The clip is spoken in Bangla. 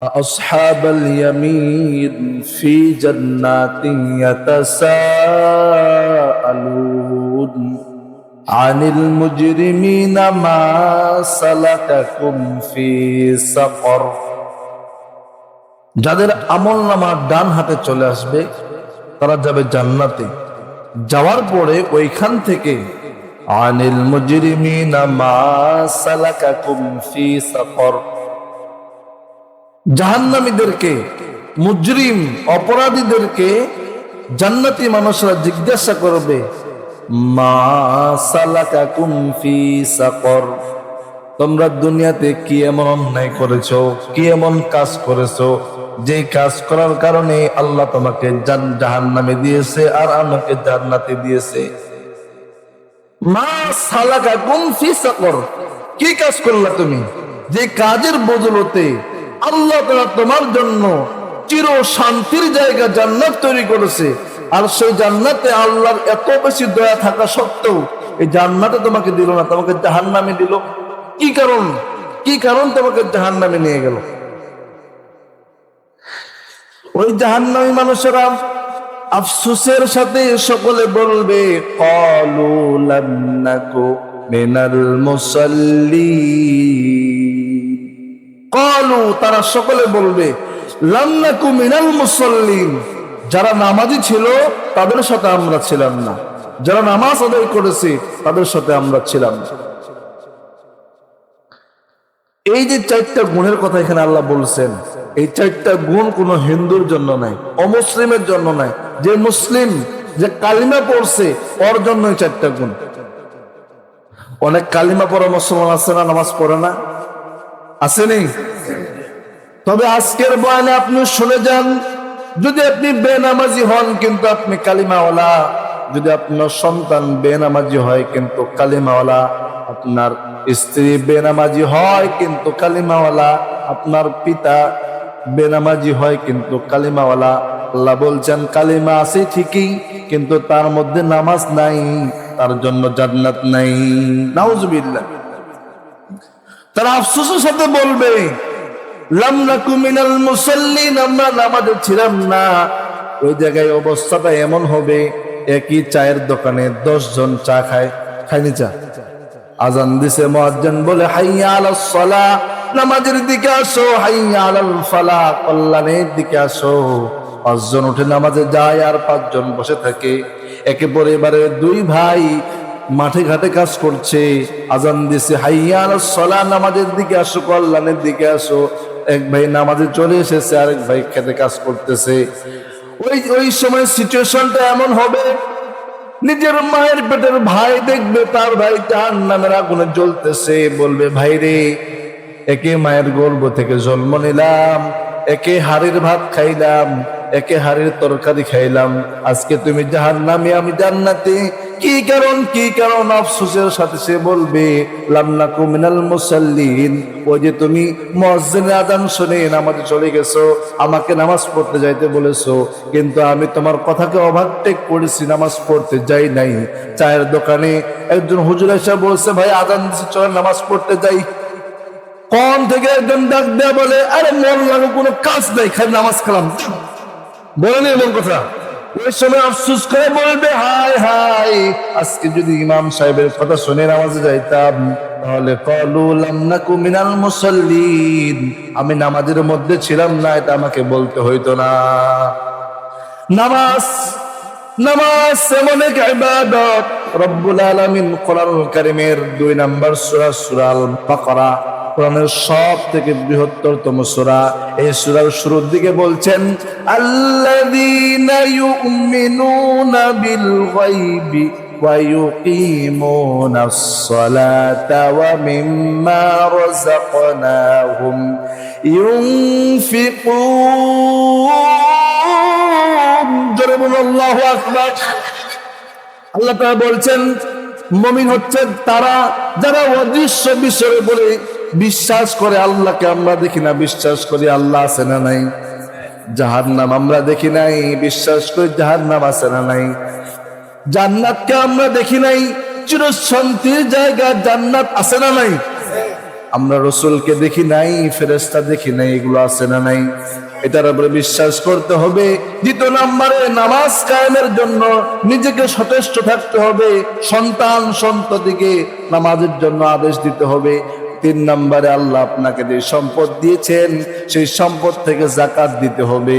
أصحاب اليمين في جنات يتساءلون عن المجرمين ما سلككم في سقر যাদের আমলনামা ডান হাতে চলে আসবে তারা যাবে জান্নাতে। যাওয়ার পরে ওইখান থেকে আনিল মুজরিমিনা মা সালাকাকুম ফি সাকর, জাহান্নামীদেরকে, মুজরিম অপরাধীদেরকে জান্নাতি মানুষরা জিজ্ঞাসা করবে, মা সালাকাকুম ফি সাকর, তোমরা দুনিয়াতে কি এমন অন্যায় করেছো, কি এমন কাজ করেছো যে কাজ করার কারণে আল্লাহ তোমাকে জাহান্নামে দিয়েছে আর আমাকে জান্নাতে দিয়েছে। মা সালাকাকুম ফি সাকর, কি কাজ করলা তুমি যে কাজের বদলতে আল্লাহ তাআলা তোমার জন্য চির শান্তির জায়গা জান্নাত তৈরি করেছে, আর সেই জান্নাতে আল্লাহর এত বেশি দয়া থাকা সত্ত্বেও এই জান্নাতে তোমাকে দিল না, তোমাকে জাহান্নামে দিল। কি কারণ, কি কারণ তোমাকে জাহান্নামে নিয়ে গেল? ওই জাহান্নামী মানুষেরা আফসোসের সাথে সকলে বলবে, ক্বালু লাম নাকু মিনাল মুসাল্লিন। ক্বালু, তারা সকলে বলবে, লাম নাকু মিনাল মুসাল্লিন, যারা নামাজি ছিল তাদের সাথে আমরা ছিলাম না, যারা নামাজ আদায় করেছে তাদের সাথে আমরা ছিলাম না। এই যে চারটা গুণের কথা এখানে আল্লাহ বলছেন, এই চারটা গুণ কোন হিন্দুর জন্য নাই, অমুসলিমের জন্য নাই। যে মুসলিম, যে কালিমা পড়ছে ওর জন্য এই চারটা গুণ। অনেক কালিমা পড়া মুসলমান আছে না, নামাজ পড়ে না, আসেনি? তবে আজকের বয়ানে আপনি শুনে যান, যদি আপনি বেনামাজি হন কিন্তু আপনি কালিমাওয়ালা, যদি আপনার সন্তান বেনামাজি হয় কিন্তু কালিমাওয়ালা, আপনার স্ত্রী বেনামাজি হয় কিন্তু কালিমাওয়ালা, আপনার পিতা বেনামাজি হয় কিন্তু কালিমাওয়ালা, আল্লাহ বলছেন কালিমা আছে ঠিকই কিন্তু তার মধ্যে নামাজ নাই, তার জন্য জান্নাত নাই। নাউজুবিল্লাহ। তারা আফসোসের সাথে বলবে, লাম নাকু মিনাল মুসাল্লিন, আমরা নামাজে ছিলাম না। ওই জায়গায় অবস্থাটা এমন হবে, একই চায়ের দোকানে 10 জন চা খায়, খায়নি চা? আজান দিছে, মুয়াজ্জিন বলে হাইয়া আলাস সালাহ, নামাজের দিকে আসো, হাইয়া আলাল ফালাহ, কল্যাণের দিকে আসো। 5 জন উঠে নামাজে যায় আর 5 জন বসে থাকে। একে পরিবারে 2 ভাই মাঠে ঘাটে কাজ করছে, আজান দিছে হাইয়া আলাস সালাহ, নামাজের দিকে আসো, কল্যাণের দিকে আসো। এক ভাই নামাজে চলে এসেছে, আরেক ভাই খেতে কাজ করতেছে। ওই সময় সিচুয়েশনটা এমন হবে, নিজের মায়ের পেটের ভাই দেখবে তার ভাই জাহান্নামের আগুনে জ্বলতেছে, বলবে, ভাই রে, একে মায়ের গর্ভ থেকে জন্ম নিলাম, একে হাড়ের ভাত খাইলাম, একে হাড়ের তরকারি খাইলাম, আজকে তুমি জাহান্নামে আমি জান্নাতে। কি কারণ, কি কারণ? আফসোসের সাথে সে বলবে, লাম নাকু মিনাল মুসাল্লিন, ওই যে তুমি মুয়াজ্জিনের আযান শুনে নামাজে চলে গেছো, আমাকে নামাজ পড়তে যাইতে বলেছো, কিন্তু আমি তোমার কথাকে ওভারটেক করেছি, নামাজ পড়তে যাই নাই। চায়ের দোকানে একজন হুজুর এসে বলছে, ভাই আযান দিছে, চলেন নামাজ পড়তে যাই। কোন থেকে একজন ডাক দেয়া বলে, আরে মন লাগো, কোনো কাজ নাই, খালি নামাজ কালাম, বলেনি এমন কথা। ওই সময় আফসোস করে বলবে, হায় হায়, আজকে যদি ইমাম সাহেবের কথা শুনে নামাজে যাইতাম তাহলে ক্বালু লাম নাকু মিনাল মুসাল্লিন, আমি নামাজের মধ্যে ছিলাম না, এটা আমাকে বলতে হইতো না। নামাজ, নামাজ এমন এক ইবাদত, রব্বুল আলামিন কোরআনুল কারীমের 2 নম্বর সূরা, সূরা আল বাকারা, কোরআনের সব থেকে বৃহত্তরতম সূরা। এই সূরার শুরুর দিকে বলছেন, আল্লাযীনা ইউমিনুনা বিল গায়বি ওয়া ইউকিমুনাস সালাতা ওয়া মিম্মা রাযাকনাহুম ইউনফিকুন। জোরে বলুন আল্লাহু আকবার। আল্লাহ তাআলা বলছেন, মুমিন হচ্ছে তারা যারা অদৃশ্য বিষয়ের উপরে বিশ্বাস করে। আল্লাহকে আমরা দেখি না, বিশ্বাস করি আল্লাহ আছে না নাই। জাহান্নাম আমরা দেখি নাই, বিশ্বাস করি জাহান্নাম আছে না নাই। জান্নাতকে আমরা দেখি নাই, চিরশান্তির জায়গা জান্নাত আছে না নাই। আমরা রসুলকে দেখি নাই, ফেরেশতা দেখি নাই, এগুলো আছে না নাই? এটার উপরে বিশ্বাস করতে হবে। দ্বিতীয় নম্বরে নামাজ কায়েমের জন্য নিজেকে সচেষ্ট থাকতে হবে, সন্তান সন্ততিকে নামাজের জন্য আদেশ দিতে হবে। 3 নম্বরে আল্লাহ আপনাকে যে সম্পদ দিয়েছেন সেই সম্পদ থেকে যাকাত দিতে হবে।